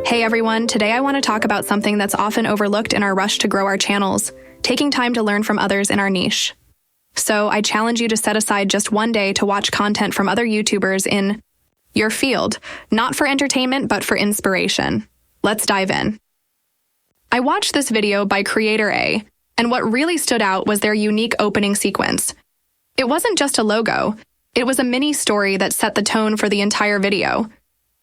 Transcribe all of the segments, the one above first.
Hey everyone, today I want to talk about something that's often overlooked in our rush to grow our channels, taking time to learn from others in our niche. So I challenge you to set aside just one day to watch content from other YouTubers in your field, not for entertainment, but for inspiration. Let's dive in. I watched this video by Creator A, and what really stood out was their unique opening sequence. It wasn't just a logo, it was a mini story that set the tone for the entire video.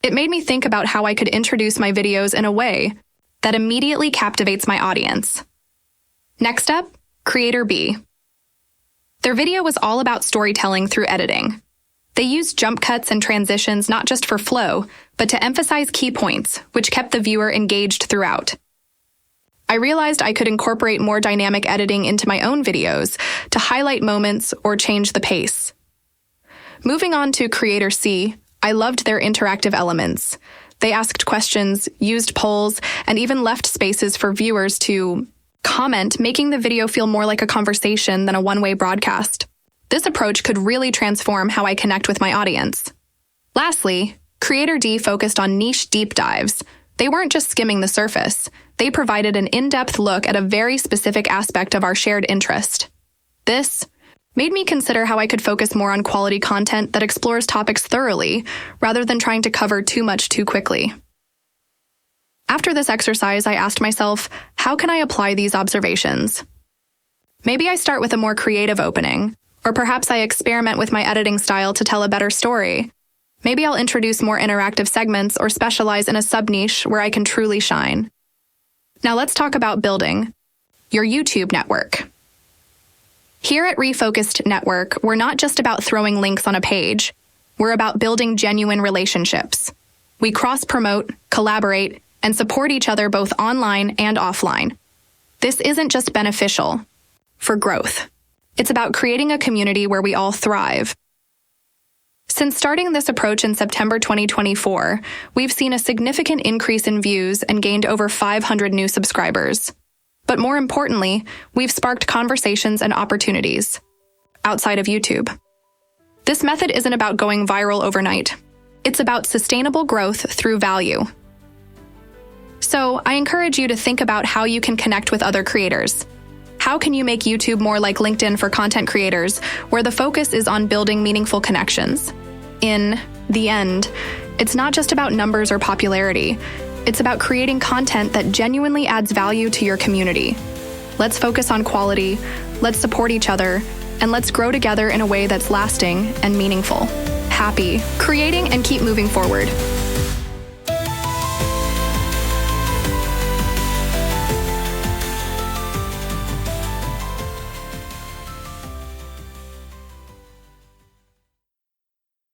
It made me think about how I could introduce my videos in a way that immediately captivates my audience. Next up, Creator B. Their video was all about storytelling through editing. They used jump cuts and transitions not just for flow, but to emphasize key points, which kept the viewer engaged throughout. I realized I could incorporate more dynamic editing into my own videos to highlight moments or change the pace. Moving on to Creator C, I loved their interactive elements. They asked questions, used polls, and even left spaces for viewers to comment, making the video feel more like a conversation than a one-way broadcast. This approach could really transform how I connect with my audience. Lastly, Creator D focused on niche deep dives. They weren't just skimming the surface. They provided an in-depth look at a very specific aspect of our shared interest. This made me consider how I could focus more on quality content that explores topics thoroughly, rather than trying to cover too much too quickly. After this exercise, I asked myself, how can I apply these observations? Maybe I start with a more creative opening, or perhaps I experiment with my editing style to tell a better story. Maybe I'll introduce more interactive segments or specialize in a sub-niche where I can truly shine. Now let's talk about building your YouTube network. Here at Refocused Network, we're not just about throwing links on a page. We're about building genuine relationships. We cross-promote, collaborate, and support each other both online and offline. This isn't just beneficial for growth. It's about creating a community where we all thrive. Since starting this approach in September 2024, we've seen a significant increase in views and gained over 500 new subscribers. But more importantly, we've sparked conversations and opportunities outside of YouTube. This method isn't about going viral overnight. It's about sustainable growth through value. So I encourage you to think about how you can connect with other creators. How can you make YouTube more like LinkedIn for content creators, where the focus is on building meaningful connections? In the end, it's not just about numbers or popularity. It's about creating content that genuinely adds value to your community. Let's focus on quality, let's support each other, and let's grow together in a way that's lasting and meaningful. Happy creating and keep moving forward.